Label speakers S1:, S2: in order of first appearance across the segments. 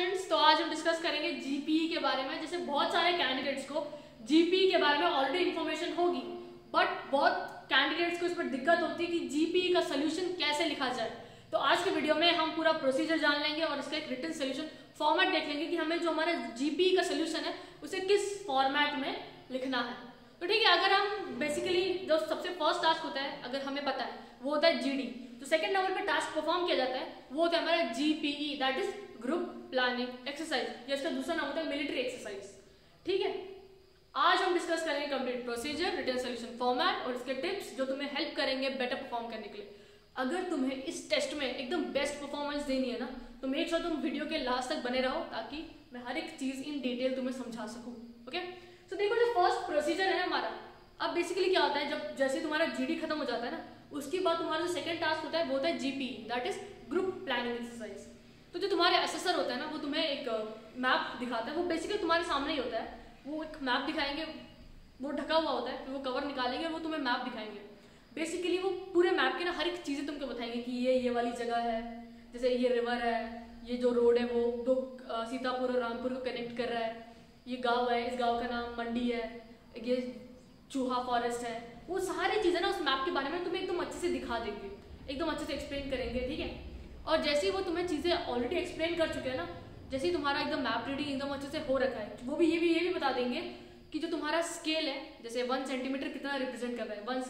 S1: Students, तो आज हम डिस्कस करेंगे जीपीई के बारे में। जैसे बहुत सारे कैंडिडेट्स को जीपीई के बारे में ऑलरेडी इन्फॉर्मेशन होगी, बट बहुत कैंडिडेट्स को इस पर दिक्कत होती है कि जीपीई का सोल्यूशन कैसे लिखा जाए। तो आज के वीडियो में हम पूरा प्रोसीजर जान लेंगे और इसका एक रिटन सोल्यूशन फॉर्मेट देख लेंगे कि हमें जो हमारा जीपीई का सोल्यूशन है उसे किस फॉर्मेट में लिखना है। तो ठीक है, अगर हम बेसिकली जो सबसे फर्स्ट टास्क होता है अगर हमें पता है वो होता है जीडी। तो सेकंड नंबर पे टास्क परफॉर्म किया जाता है वो होता है हमारा GPE, that is group planning exercise, या इसका दूसरा नाम होता है मिलिट्री एक्सरसाइज। ठीक है, आज हम डिस्कस करेंगे complete procedure, written solution format और इसके टिप्स जो तुम्हें हेल्प करेंगे बेटर परफॉर्म करने के लिए। अगर तुम्हें इस टेस्ट में एकदम बेस्ट परफॉर्मेंस देनी है ना, तो मेक श्योर तुम वीडियो के लास्ट तक बने रहो ताकि मैं हर एक चीज इन डिटेल तुम्हें समझा सकूं। ओके, तो देखो जो फर्स्ट प्रोसीजर है हमारा, अब बेसिकली क्या होता है, जब जैसे तुम्हारा जीडी खत्म हो जाता है ना, उसके बाद तुम्हारा जो सेकंड टास्क होता है वो होता है GPE, that is group planning exercise. तो जो तुम्हारे असेसर होता है ना, वो तुम्हें एक मैप दिखाता है, वो बेसिकली तुम्हारे सामने ही होता है। वो एक मैप दिखाएंगे, वो ढका हुआ होता है, फिर वो कवर निकालेंगे और वो तुम्हें मैप दिखाएंगे। बेसिकली वो पूरे मैप की ना हर एक चीजें तुमको बताएंगे कि ये वाली जगह है, जैसे ये रिवर है, ये जो रोड है वो दो सीतापुर और रामपुर को कनेक्ट कर रहा है, ये गांव है, इस गांव का नाम मंडी है, ये चूहा फॉरेस्ट है। वो सारी चीजें ना उस मैप के बारे में तुम्हें एकदम अच्छे से दिखा देंगे, एकदम अच्छे से एक्सप्लेन करेंगे। ठीक है, और जैसे ही वो तुम्हें चीजें ऑलरेडी एक्सप्लेन कर चुके हैं ना, जैसे ही तुम्हारा एकदम मैप रीडिंग एकदम अच्छे से हो रखा है, वो भी ये भी बता देंगे कि जो तुम्हारा स्केल है, जैसे 1 सेंटीमीटर कितना रिप्रेजेंट कर रहा है, 1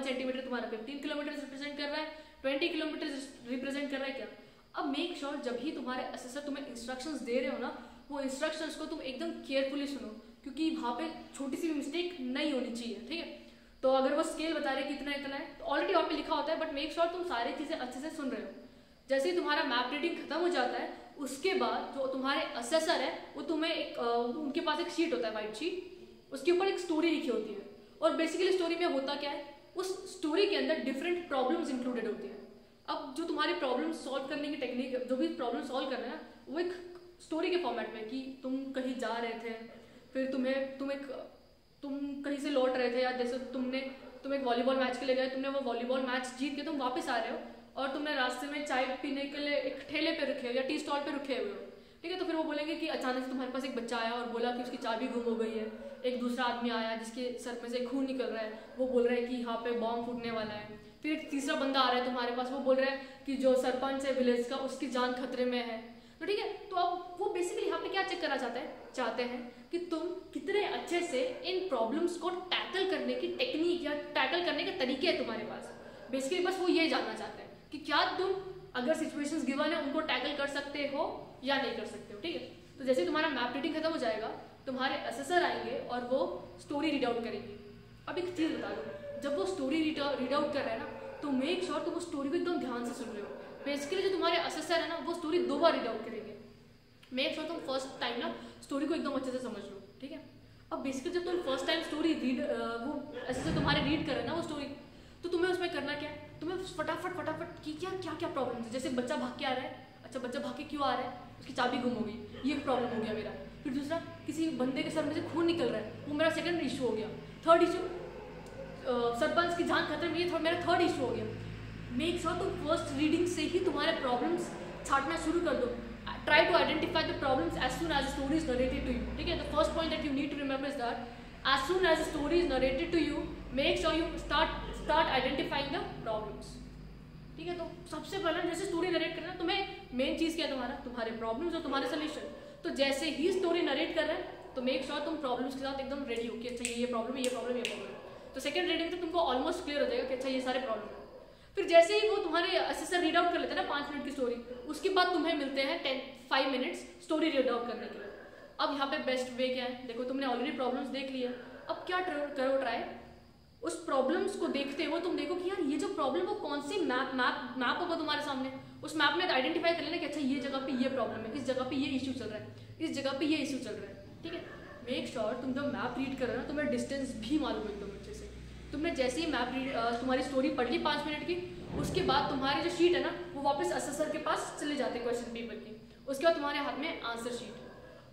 S1: सेंटीमीटर तुम्हारा 15 किलोमीटर रिप्रेजेंट कर रहा है, 20 किलोमीटर रिप्रेजेंट कर रहा है क्या। अब मेक श्योर जब ही तुम्हारे असेसर तुम्हें इंस्ट्रक्शंस दे रहे हो ना, वो इंस्ट्रक्शंस को तुम एकदम केयरफुली सुनो, क्योंकि वहां पे छोटी सी भी मिस्टेक नहीं होनी चाहिए। ठीक है, तो अगर वो स्केल बता रहे कितना इतना है, तो ऑलरेडी वहाँ पे लिखा होता है, बट मेक श्योर तुम सारी चीजें अच्छे से सुन रहे हो। जैसे ही तुम्हारा मैप रीडिंग खत्म हो जाता है, उसके बाद जो तुम्हारे असेसर है वो तुम्हें एक उनके पास एक शीट होता है, व्हाइट शीट, उसके ऊपर एक स्टोरी लिखी होती है। और बेसिकली स्टोरी में होता क्या है, उस स्टोरी के अंदर डिफरेंट प्रॉब्लम्स इंक्लूडेड होती है। अब जो तुम्हारी प्रॉब्लम सॉल्व करने की टेक्निक, जो भी प्रॉब्लम सॉल्व करना है, वो एक स्टोरी के फॉर्मेट में, कि तुम कहीं जा रहे थे, फिर तुम कहीं से लौट रहे थे, या जैसे तुम एक वॉलीबॉल मैच के लिए गए, तुमने वो वॉलीबॉल मैच जीत के तुम वापस आ रहे हो और तुमने रास्ते में चाय पीने के लिए एक ठेले पे रुके हो या टी स्टॉल पे रुके हुए हो। ठीक है, तो फिर वो बोलेंगे कि अचानक से तुम्हारे पास एक बच्चा आया और बोला कि उसकी चाबी गुम हो गई है। एक दूसरा आदमी आया जिसके सर में से खून निकल रहा है, वो बोल रहा है कि यहाँ पे बॉम्ब फूटने वाला है। फिर एक तीसरा बंदा आ रहा है तुम्हारे पास, वो बोल रहा है कि जो सरपंच है विलेज का, उसकी जान खतरे में है। तो ठीक है, तो अब वो बेसिकली यहाँ पे क्या चेक करना चाहते हैं कि तुम कितने अच्छे से इन प्रॉब्लम्स को टैकल करने की टेक्निक या टैकल करने के तरीके है तुम्हारे पास। बेसिकली बस वो ये जानना चाहते हैं कि क्या तुम अगर सिचुएशंस गिवन है उनको टैकल कर सकते हो या नहीं कर सकते हो। ठीक है, तो जैसे तुम्हारा मैप रीडिंग खत्म हो जाएगा, तुम्हारे असेसर आएंगे और वो स्टोरी रीड आउट करेंगे। अब एक चीज बता दो, जब वो स्टोरी रीड आउट कर रहे हैं ना, तो मेक श्योर तुम उस स्टोरी को एकदम ध्यान से सुन रहे हो। बेसिकली जो तुम्हारे असेसर है ना, वो स्टोरी 2 बार रीड आउट करेंगे। मेक श्योर तुम फर्स्ट टाइम ना स्टोरी को एकदम अच्छे से समझ लो। ठीक है, अब बेसिकली जब तुम फर्स्ट टाइम स्टोरी वो असेसर तुम्हारे रीड कर रहे हैं ना वो स्टोरी, तो तुम्हें उसमें करना क्या है, तुम्हें फटाफट कि क्या प्रॉब्लम है। जैसे बच्चा भाग के आ रहा है, अच्छा बच्चा भाग के क्यों आ रहा है, उसकी चाबी गुम हो गई, ये प्रॉब्लम हो गया मेरा। फिर दूसरा, किसी बंदे के सर में से खून निकल रहा है, वो मेरा सेकंड इशू हो गया। थर्ड इशू, सरपंच की जान खतरे में, ये मेरा थर्ड इशू हो गया। मेक श्योर तुम फर्स्ट रीडिंग से ही तुम्हारे प्रॉब्लम्स छाटना शुरू कर दो। Try to identify the problems as soon as story is narrated to you. ठीक है, the first point that you need to remember is that as soon as story is narrated to you, make sure you start identifying the problems. ठीक है, तो सबसे पहले जैसे story narrate करना, तुम्हें मेन चीज क्या है, तुम्हारे प्रॉब्लम्स और तुम्हारे सोल्यूशन। तो जैसे ही स्टोरी नरेट कर रहे हैं, तो मेक श्योर तुम प्रॉब्लम्स के साथ एकदम रेडी हो कि अच्छा ये प्रॉब्लम है, ये प्रॉब्लम है, ये प्रॉब्लम है। तो सेकंड रीडिंग तो तुमको ऑलमोस्ट क्लियर हो जाएगा कि अच्छा ये सारे प्रॉब्लम है। फिर जैसे ही वो तुम्हारे असेसर रीड आउट कर लेते हैं ना 5 मिनट की स्टोरी, उसके बाद तुम्हें मिलते हैं 5 मिनट्स स्टोरी रीड आउट करने के लिए। अब यहाँ पे बेस्ट वे क्या है, देखो तुमने ऑलरेडी प्रॉब्लम्स देख लिया, अब क्या करो ट्राई, उस प्रॉब्लम्स को देखते हुए तुम देखो कि यार ये जो प्रॉब्लम वो कौन सी मैप होगा तुम्हारे सामने, उस मैप में आइडेंटिफाई कर लेना कि अच्छा ये जगह पे ये प्रॉब्लम है, इस जगह पे ये इशू चल रहा है, इस जगह पे ये इशू चल रहा है। ठीक है, मेक श्योर तुम जब मैप रीड कर रहे हो ना, तुम्हें डिस्टेंस भी मालूम है एकदम अच्छे से। तुमने जैसे ही मैप तुम्हारी स्टोरी पढ़ ली 5 मिनट की, उसके बाद तुम्हारी जो शीट है ना, वो वापस असेसर के पास चले जाते क्वेश्चन पेपर की, उसके बाद तुम्हारे हाथ में आंसर शीट।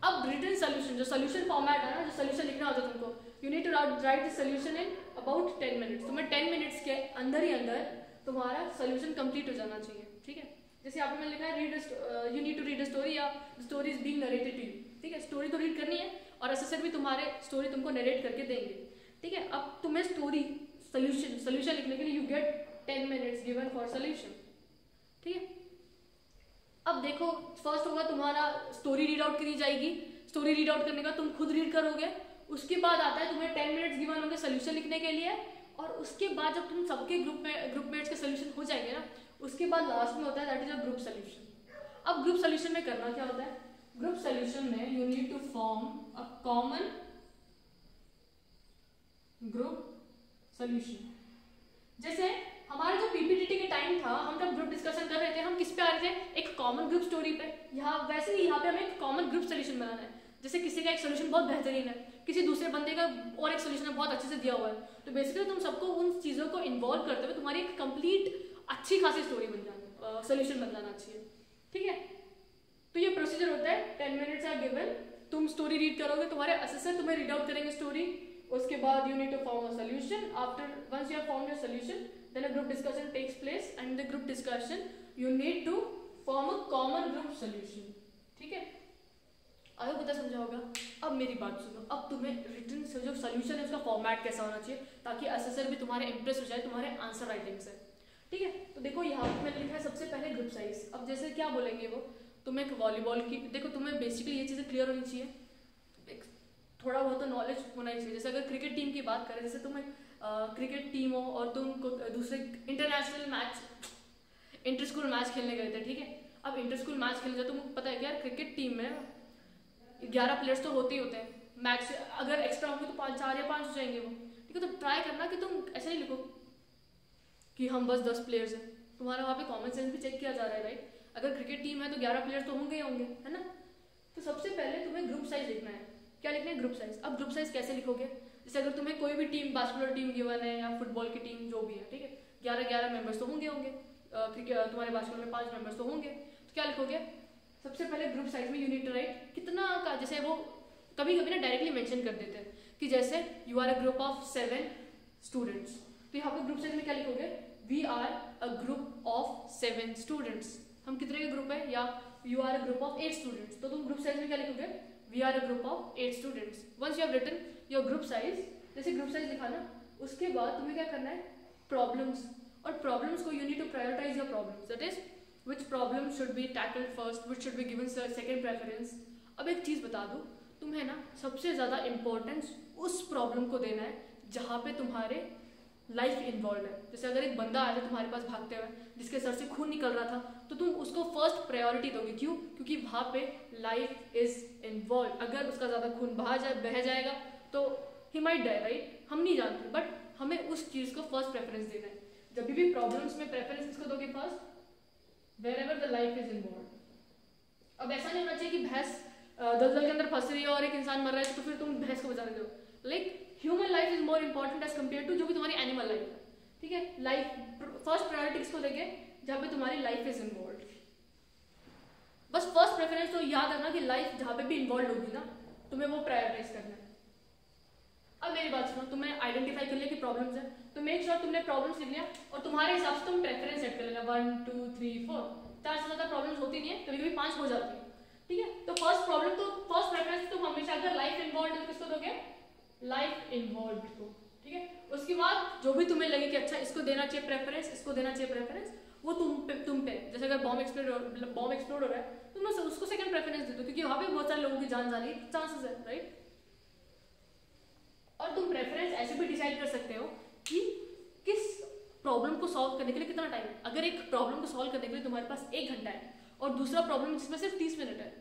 S1: अब रिटन सोल्यूशन, जो सोल्यूशन फॉर्मेट है ना, जो सोल्यूशन लिखना होता है तुमको, you need to write the solution in about 10 minutes. तुम्हें 10 मिनट्स के अंदर ही अंदर तुम्हारा सोल्यूशन कंप्लीट हो जाना चाहिए। ठीक है, जैसे यहाँ पे मैंने लिखा है you need to read a story या story is being narrated to you, ठीक है। स्टोरी तो रीड करनी है और असेसर भी तुम्हारे स्टोरी तुमको नरेट करके देंगे, ठीक है। अब तुम्हें स्टोरी सोल्यूशन लिखने के लिए you get 10 minutes given for solution, ठीक है। अब देखो फर्स्ट होगा तुम्हारा स्टोरी रीड आउट करी जाएगी, स्टोरी रीड आउट करने का तुम खुद रीड करोगे, उसके बाद आता है तुम्हें 10 मिनट्स गिवन होंगे सोल्यूशन लिखने के लिए, और उसके बाद जब तुम सबके ग्रुपमेट्स के सोल्यूशन हो जाएंगे ना, उसके बाद लास्ट में होता है that is a group solution. अब ग्रुप सोल्यूशन में करना क्या होता है, ग्रुप सोल्यूशन में you need to form a common group solution. जैसे हमारा जो पीपीटीटी के टाइम था, हम जब ग्रुप डिस्कशन कर रहे थे, हम किस पे आ रहे थे, एक कॉमन ग्रुप स्टोरी पे। यहाँ वैसे ही यहाँ पे हमें एक कॉमन ग्रुप सोल्यूशन बनाना है। जैसे किसी का एक सोल्यूशन बहुत बेहतरीन है, किसी दूसरे बंदे का और एक सोल्यूशन बहुत अच्छे से दिया हुआ है, तो बेसिकली तुम सबको उन चीज़ों को इन्वॉल्व करते हुए तुम्हारी एक कंप्लीट अच्छी खासी स्टोरी बन जाना, सोल्यूशन बन जाना चाहिए, ठीक है। तो ये प्रोसीजर होता है, 10 मिनट्स आर गिवन, तुम स्टोरी रीड करोगे, तुम्हारे असेसर तुम्हें रीड आउट करेंगे स्टोरी, उसके बाद you need to form a solution. After once you have formed your solution, then a group discussion takes place, and in the group discussion you need to form a common group solution, ठीक है। आगे पता समझा होगा। अब मेरी बात सुनो, अब तुम्हें रिटन से जो सोल्यूशन है उसका फॉर्मेट कैसा होना चाहिए ताकि असेसर भी तुम्हारे इंप्रेस हो जाए तुम्हारे आंसर राइटिंग से, ठीक है। तो देखो यहाँ पे मैंने लिखा है सबसे पहले ग्रुप साइज। अब जैसे क्या बोलेंगे वो, तुम्हें एक वॉलीबॉल की, देखो तुम्हें बेसिकली ये चीज़ें क्लियर होनी चाहिए, एक थोड़ा बहुत तो नॉलेज होना ही चाहिए। जैसे अगर क्रिकेट टीम की बात करें, जैसे तुम्हें क्रिकेट टीम हो और तुम दूसरे international match, inter school match खेलने गए थे, ठीक है। अब इंटर स्कूल मैच खेलने जाए, तुमको पता है कि यार क्रिकेट टीम में 11 प्लेयर्स तो होते ही होते हैं, मैक्स अगर एक्स्ट्रा होंगे तो 4 या 5 हो जाएंगे वो, ठीक है। तो ट्राई करना कि तुम ऐसे नहीं लिखो कि हम बस 10 प्लेयर्स हैं, तुम्हारा वहाँ पे कॉमन सेंस भी चेक किया जा रहा है, राइट। अगर क्रिकेट टीम है तो 11 प्लेयर्स तो होंगे ही होंगे, है ना। तो सबसे पहले तुम्हें ग्रुप साइज लिखना है। क्या लिखना है, ग्रुप साइज। अब ग्रुप साइज कैसे लिखोगे, जैसे अगर तुम्हें कोई भी टीम, बास्केटबॉल टीम गिवन है या फुटबॉल की टीम जो भी है, ठीक है, 11 मेंबर्स तो होंगे, तुम्हारे बास्केटबॉल में 5 मेंबर्स तो होंगे, तो क्या लिखोगे, सबसे पहले ग्रुप साइज में यू नीड टू राइट कितना का, जैसे वो कभी कभी ना डायरेक्टली मेंशन कर देते हैं कि जैसे you are a group of 7 students, तो यहाँ पे ग्रुप साइज में क्या लिखोगे, we are a group of 7 students. हम कितने के ग्रुप है, या you are a group of 8 students, तो तुम ग्रुप साइज में क्या लिखोगे, we are a group of 8 students. Once you have written your group size, जैसे ग्रुप साइज लिखा ना, उसके बाद तुम्हें क्या करना है, प्रॉब्लम्स, और प्रॉब्लम्स को you need to prioritise your problems, that is which problem should be tackled first, which should be given second preference. अब एक चीज़ बता दूँ, तुम्हें ना सबसे ज़्यादा इंपॉर्टेंस उस प्रॉब्लम को देना है जहाँ पे तुम्हारे लाइफ इन्वॉल्व है। जैसे अगर एक बंदा आया था तुम्हारे पास भागते हुए, जिसके सर से खून निकल रहा था, तो तुम उसको फर्स्ट प्रायोरिटी दोगे, क्यों, क्योंकि वहाँ पे लाइफ इज इन्वॉल्व। अगर उसका ज़्यादा खून बह जाएगा तो ही माइट डाई, राइट, हम नहीं जानते, बट हमें उस चीज़ को फर्स्ट प्रेफरेंस देना है। जब भी प्रॉब्लम्स में प्रेफरेंस किसको दोगे, first, wherever the life is involved। अब ऐसा नहीं होना चाहिए कि भैंस दलदल के अंदर फंस रही है और एक इंसान मर रहा है तो फिर तुम भैंस को बचाने दो। Like human life is more important as compare to जो भी तुम्हारी एनिमल लाइफ है, ठीक है। लाइफ फर्स्ट प्रायोरिटी किसको देंगे, जहाँ पे तुम्हारी लाइफ इज इन्वॉल्व। बस फर्स्ट प्रेफरेंस तो याद रखना कि लाइफ जहाँ पे भी इन्वॉल्व होगी ना, तुम्हें वो प्रायोरिटाइज करना है। अब मेरी बात सुनो, तुम्हें आइडेंटिफाई कर लिया कि प्रॉब्लम्स है, तो मेक श्योर तुमने प्रॉब्लम्स लिख लिया और तुम्हारे हिसाब से तुम प्रेफरेंस सेट कर लेना, 1 2 3 4। 4 से ज़्यादा प्रॉब्लम्स होती नहीं है, कभी कभी 5 हो जाती है, ठीक है। तो फर्स्ट प्रॉब्लम, तो फर्स्ट प्रेफरेंस तुम हमेशा अगर लाइफ इन्वॉल्व है तो किसको दोगे, लाइफ इन्वॉल्व को, ठीक है। उसके बाद जो भी तुम्हें लगे कि अच्छा इसको देना चाहिए प्रेफरेंस, इसको देना चाहिए प्रेफरेंस, वो तुम पे जैसे अगर बॉम्ब एक्सप्लोड हो रहा है तो उसको सेकंड प्रेफरेंस दे दो, क्योंकि वहाँ पे बहुत सारे लोगों की जान जाने के चांसेस है, राइट। और तुम प्रेफरेंस ऐसे भी डिसाइड कर सकते हो कि किस प्रॉब्लम को सॉल्व करने के लिए कितना टाइम है। अगर एक प्रॉब्लम को सॉल्व करने के लिए तुम्हारे पास 1 घंटा है और दूसरा प्रॉब्लम जिसमें सिर्फ 30 मिनट है,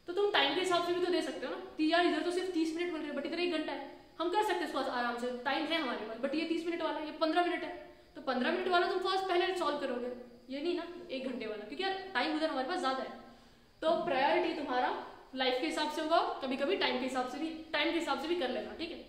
S1: तो तुम टाइम के हिसाब से भी तो दे सकते हो ना कि यार इधर तो सिर्फ 30 मिनट मिल रहे हैं बट इधर 1 घंटा है, हम कर सकते हैं इसको आराम से, टाइम है हमारे पास, बट ये 30 मिनट वाला है, ये 15 मिनट है, तो 15 मिनट वाला तुम फर्स्ट पहले सॉल्व करोगे, ये नहीं ना 1 घंटे वाला, क्योंकि यार टाइम उधर हमारे पास ज्यादा है। तो प्रायोरिटी तुम्हारा लाइफ के हिसाब से होगा, कभी कभी टाइम के हिसाब से भी कर लेना, ठीक है।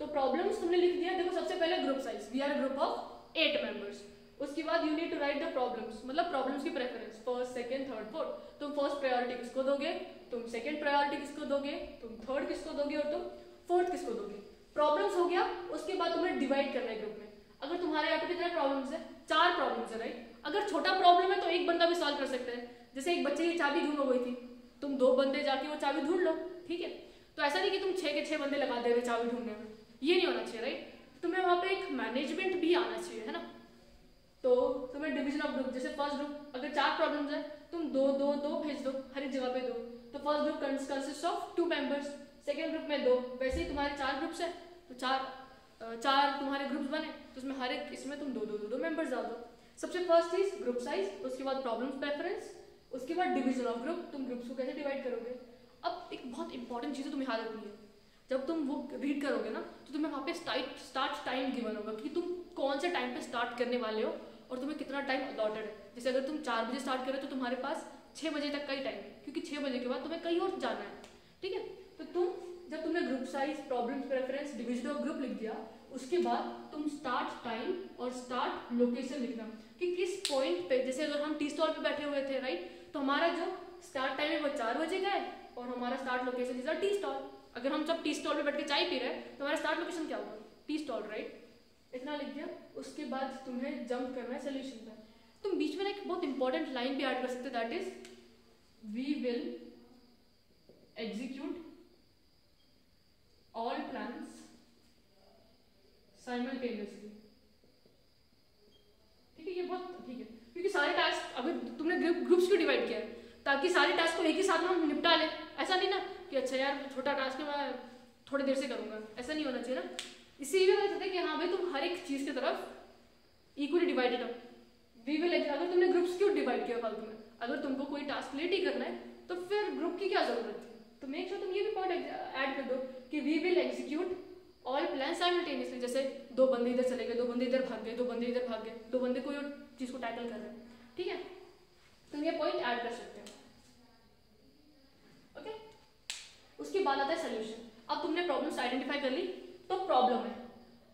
S1: तो प्रॉब्लम्स तुमने लिख दिया। देखो सबसे पहले group size, we are a group of 8 members. उसके बाद you need to write the problems, मतलब प्रॉब्लम्स की preference, first second third fourth. तुम फर्स्ट प्रायोरिटी किसको दोगे, तुम सेकंड प्रायोरिटी किसको दोगे, तुम थर्ड किसको दोगे और तुम फोर्थ किसको दोगे। प्रॉब्लम्स हो गया। उसके बाद तुम्हें डिवाइड करना है ग्रुप में। अगर तुम्हारे यहाँ पे कितने प्रॉब्लम्स है, 4 प्रॉब्लम्स है, राइट। अगर छोटा प्रॉब्लम है तो एक बंदा भी सॉल्व कर सकता है। जैसे एक बच्चे की चाबी गुम हो गई थी, तुम 2 बंदे जाके वो चाबी ढूंढ लो, ठीक है। तो ऐसा नहीं कि तुम 6 के 6 बंदे लगा दे रहे चाबी ढूंढने में, ये नहीं होना चाहिए, राइट। तुम्हें वहाँ पे एक मैनेजमेंट भी आना चाहिए, है ना। तो तुम्हें डिवीजन ऑफ ग्रुप, जैसे फर्स्ट ग्रुप अगर 4 प्रॉब्लम्स है, तुम 2 2 2 भेज दो हर एक जगह पे 2। तो first group consist of 2 members, second group में 2। वैसे ही तुम्हारे 4 ग्रुप्स है तो 4 तुम्हारे ग्रुप्स बने, तो उसमें हर एक इसमें तुम 2 2 2 2 मेंबर्स डाल दो। सबसे फर्स्ट चीज ग्रुप साइज, उसके बाद प्रॉब्लम प्रेफरेंस, उसके बाद डिवीजन ऑफ ग्रुप, तुम ग्रुप्स को कैसे डिवाइड करोगे। अब एक बहुत इंपॉर्टेंट चीज तुम्हें याद रखनी है, जब तुम वो रीड करोगे ना तो तुम्हें वहाँ पे स्टार्ट टाइम गिवन होगा कि तुम कौन से टाइम पे स्टार्ट करने वाले हो और तुम्हें कितना टाइम अलॉटेड है। जैसे अगर तुम 4 बजे स्टार्ट करो तो तुम्हारे पास 6 बजे तक का ही टाइम है, क्योंकि 6 बजे के बाद तुम्हें कहीं और जाना है, ठीक है। तो जब तुमने group size, problem preference, division of group लिख दिया, उसके बाद तुम स्टार्ट टाइम और स्टार्ट लोकेशन लिखना कि किस पॉइंट पे। जैसे अगर हम टी स्टॉल पे बैठे हुए थे, राइट, तो हमारा जो स्टार्ट टाइम है वो 4 बजे का है और हमारा start location is tea stall. अगर हम सब टी स्टॉल पे बैठ के चाय पी रहे हैं तो हमारा स्टार्ट लोकेशन क्या होगा, टी स्टॉल, राइट। इतना लिख दिया। उसके बाद तुम्हें जंप करना है सोल्यूशन पर। तुम बीच में एक बहुत इंपॉर्टेंट लाइन भी ऐड कर सकते, that is we will execute all plans simultaneously, ठीक है। ये बहुत ठीक है, क्योंकि सारे टास्क, अगर तुमने ग्रुप्स क्यों डिवाइड किया है, ताकि सारे टास्क को एक ही साथ में हम निपटा लें। ऐसा नहीं ना कि अच्छा यार छोटा टास्क है मैं थोड़ी देर से करूंगा, ऐसा नहीं होना चाहिए ना। इसीलिए कहते हैं कि हाँ भाई तुम हर एक चीज की तरफ इक्वली डिवाइडेड हो। वी विल, अगर तुमने ग्रुप्स क्यों डिवाइड किया फालतू में, अगर तुमको कोई टास्क लेट ही करना है तो फिर ग्रुप की क्या जरूरत थी। तो मेक श्योर तुम ये भी पॉइंट ऐड कर दो कि we will execute all plan simultaneously. जैसे 2 बंदे इधर चले गए, 2 बंदे इधर भाग गए, 2 बंदे इधर भाग गए, 2 बंदे कोई और चीज को टैकल कर रहे हैं, ठीक है। तुम ये पॉइंट ऐड कर सकते हो, ओके। उसके बाद आता है सोल्यूशन। अब तुमने प्रॉब्लम्स आइडेंटिफाई कर ली, तो प्रॉब्लम है।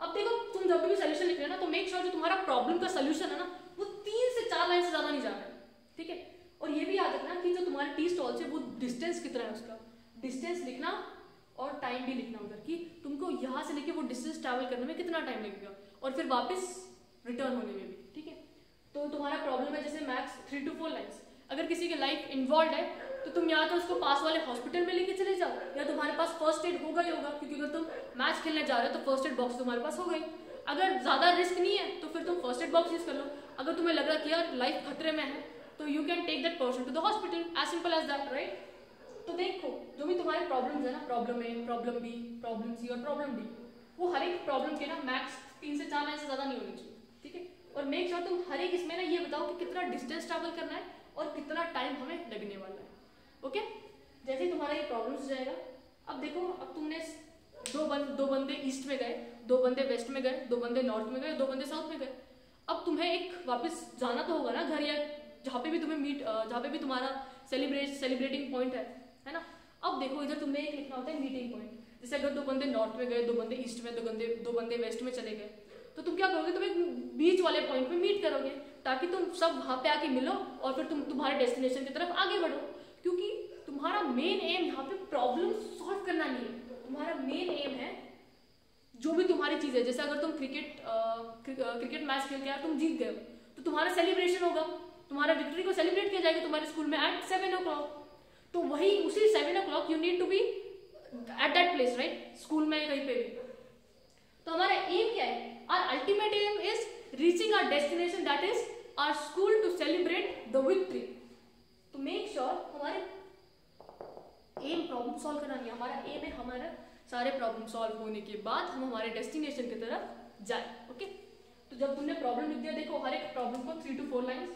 S1: अब देखो तुम जब भी सोल्यूशन लिख रहे हो ना, तो मेक श्योर जो तुम्हारा प्रॉब्लम का सोल्यूशन है ना वो 3 से 4 लाइन से ज्यादा नहीं जा रहा है, ठीक है। और ये भी याद रखना कि जो तुम्हारे टी स्टॉल से वो डिस्टेंस कितना है, उसका डिस्टेंस लिखना और टाइम भी लिखना उधर कि तुमको यहाँ से लेके वो डिस्टेंस ट्रैवल करने में कितना टाइम लगेगा और फिर वापस रिटर्न होने में भी, ठीक है। तो तुम्हारा प्रॉब्लम है जैसे मैक्स 3 to 4 लाइन्स। अगर किसी के लाइफ इन्वॉल्व है तो तुम या तो उसको पास वाले हॉस्पिटल में लेके चले जाओ, या तुम्हारे पास फर्स्ट एड होगा ही होगा, क्योंकि अगर तुम मैच खेलने जा रहे हो तो फर्स्ट एड बॉक्स तुम्हारे पास हो गई। अगर ज्यादा रिस्क नहीं है तो फिर तुम फर्स्ट एड बॉक्स यूज कर लो। अगर तुम्हें लग रहा है कि यार लाइफ खतरे में है तो you can take that person to the hospital, as simple as that, right. तो देखो जो भी तुम्हारे प्रॉब्लम्स है ना, problem A, problem B, problem C और प्रॉब्लम डी, वो हर एक प्रॉब्लम के ना मैक्स 3 से 4 लाइन से ज्यादा नहीं होनी चाहिए, ठीक है। और मेक श्योर तुम हर एक इसमें ना ये बताओ कि कितना डिस्टेंस ट्रैवल करना है और कितना टाइम हमें लगने वाला है, ओके। जैसे ही तुम्हारा ये प्रॉब्लम हो जाएगा, अब देखो अब तुमने 2 बंदे ईस्ट में गए, 2 बंदे वेस्ट में गए, 2 बंदे नॉर्थ में गए, 2 बंदे साउथ में गए। अब तुम्हें एक वापस जाना तो होगा ना घर, या जहाँ पे भी तुम्हें जहाँ पे भी तुम्हारा सेलिब्रेटिंग पॉइंट है ना। अब देखो इधर तुम्हें एक लिखना होता है मीटिंग पॉइंट। जैसे अगर 2 बंदे नॉर्थ में गए, 2 बंदे ईस्ट में, 2 बंदे वेस्ट में चले गए, तो तुम क्या करोगे, तुम एक बीच वाले पॉइंट पे मीट करोगे ताकि तुम सब वहां पे आके मिलो और फिर तुम तुम्हारे डेस्टिनेशन की तरफ आगे बढ़ो। क्योंकि तुम्हारा मेन एम यहाँ पे प्रॉब्लम सॉल्व करना नहीं है, तुम्हारा मेन एम है जो भी तुम्हारी चीज है। जैसे अगर तुम क्रिकेट मैच खेल के यार तुम जीत गए तो तुम्हारा सेलिब्रेशन होगा, तुम्हारा विक्ट्री को सेलिब्रेट किया जाएगा तुम्हारे स्कूल में एट 7 o'clock। तो वही उसी 7 o'clock you need to be at that place, right, school में कहीं पे भी। तो हमारा एम क्या है, our ultimate aim is reaching our destination, that is our school to celebrate the victory. तो मेक श्योर हमारे एम प्रॉब्लम सॉल्व करना नहीं, हमारा एम है हमारा सारे प्रॉब्लम सॉल्व होने के बाद हम हमारे डेस्टिनेशन की तरफ जाए, ओके। तो जब तुमने प्रॉब्लम लिख दिया, देखो हर एक प्रॉब्लम को 3 to 4 लाइन्स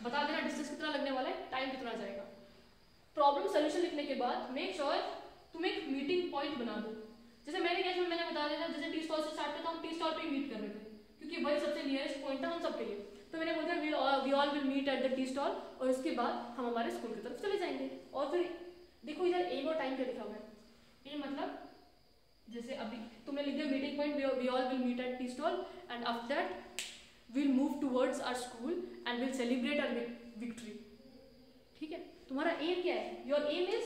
S1: बता देना, डिस्टेंस कितना लगने वाला है, टाइम कितना जाएगा। प्रॉब्लम सोल्यूशन लिखने के बाद मेक श्योर तुम एक मीटिंग पॉइंट बना दो। जैसे मेरे केस में मैंने बता दिया, जैसे टी स्टॉल से स्टार्ट किया था, हम टी स्टॉल पे मीट कर रहे थे क्योंकि वही सबसे नियरेस्ट पॉइंट था हम सबके लिए। तो मैंने बोला we all will meet at the tea stall, और इसके बाद हम हमारे स्कूल की तरफ चले जाएंगे। और फिर देखो इधर एम और टाइम क्या लिखा हुआ है। एम मतलब जैसे अभी तुमने लिख दिया meeting point, we all will meet at tea stall and after that we'll move towards our school and we'll celebrate our victory, ठीक है। तुम्हारा एम क्या है, your aim is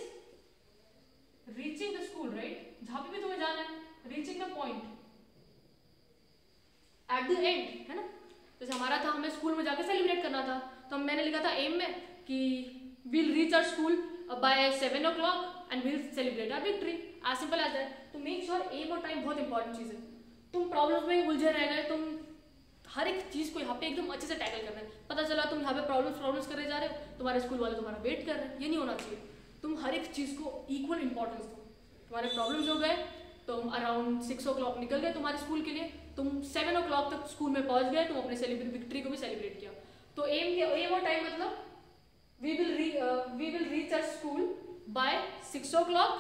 S1: reaching the school, right, जहां पे भी तुम्हें जाना है, reaching the point at the end, है ना। जैसे हमारा था, हमें स्कूल में जाके सेलिब्रेट करना था, तो मैंने लिखा था एम में कि we'll reach our school by 7 o'clock and we'll celebrate our victory, as simple as that. तो मेक श्योर एम और टाइम बहुत इंपॉर्टेंट चीज़ है। तुम प्रॉब्लम्स में उलझे रह गए, तुम हर एक चीज़ को यहाँ पे एकदम अच्छे से टैकल करना है। पता चला तुम यहाँ पे प्रॉब्लम्स कर जा रहे हो, तुम्हारे स्कूल वाले तुम्हारा वेट कर रहे हैं, ये नहीं होना चाहिए। तुम हर एक चीज़ को इक्वल इंपॉर्टेंस दो। तुम्हारे प्रॉब्लम्स हो गए, तुम अराउंड 6 o'clock निकल गए तुम्हारे स्कूल के लिए, तुम 7 o'clock तक स्कूल में पहुँच गए, तुम अपने विक्ट्री को भी सेलिब्रेट किया। तो एम और टाइम मतलब we will reach our school by 6 o'clock,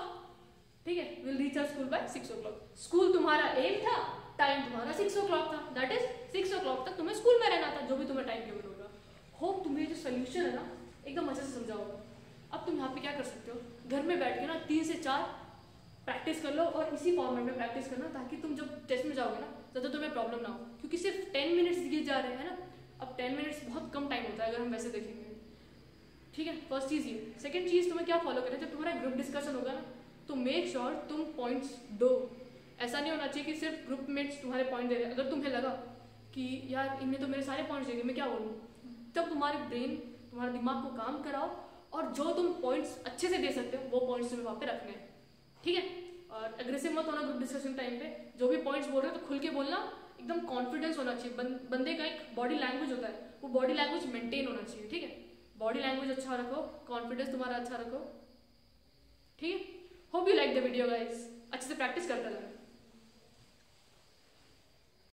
S1: ठीक है, we'll reach our school by 6 o'clock। School तुम्हारा एम था, टाइम तुम्हारा 6 o'clock था, दैट इज 6 o'clock तक तुम्हें स्कूल में रहना था, जो भी तुम्हें टाइम टेबल होगा। होप तुम्हें जो सोल्यूशन है ना एकदम अच्छे से समझा होगा। अब तुम यहाँ पे क्या कर सकते हो, घर में बैठ के ना 3 से 4 प्रैक्टिस कर लो और इसी फॉर्मेट में प्रैक्टिस करना, ताकि तुम जब टेस्ट में जाओगे ना ज़्यादा तुम्हें प्रॉब्लम ना हो, क्योंकि सिर्फ 10 मिनट्स दिए जा रहे हैं ना। अब 10 मिनट्स बहुत कम टाइम होता है अगर हम वैसे देखेंगे, ठीक है। फर्स्ट चीज़ ये। सेकंड चीज़ तुम्हें क्या फॉलो करें, जब तुम्हारा ग्रुप डिस्कशन होगा ना तो मेक श्योर तुम पॉइंट्स दो। ऐसा नहीं होना चाहिए कि सिर्फ ग्रुप मेट्स तुम्हारे पॉइंट दे रहे हैं। अगर तुम्हें लगा कि यार इनने तो मेरे सारे पॉइंट्स दे दिए, मैं क्या बोलूँ, तब तुम्हारे ब्रेन, तुम्हारे दिमाग को काम कराओ और जो तुम पॉइंट्स अच्छे से दे सकते हो वो पॉइंट्स तुम्हें वहाँ पे रखने हैं, ठीक है। और एग्रेसिव मत होना ग्रुप डिस्कशन टाइम पे। जो भी पॉइंट्स बोल रहे हो तो खुल के बोलना, एकदम कॉन्फिडेंस होना चाहिए। बंदे का एक बॉडी लैंग्वेज होता है, वो बॉडी लैंग्वेज मेंटेन होना चाहिए, ठीक है। बॉडी लैंग्वेज अच्छा रखो, कॉन्फिडेंस तुम्हारा अच्छा रखो, ठीक है। Hope you like the video guys, अच्छे से प्रैक्टिस करते रहो।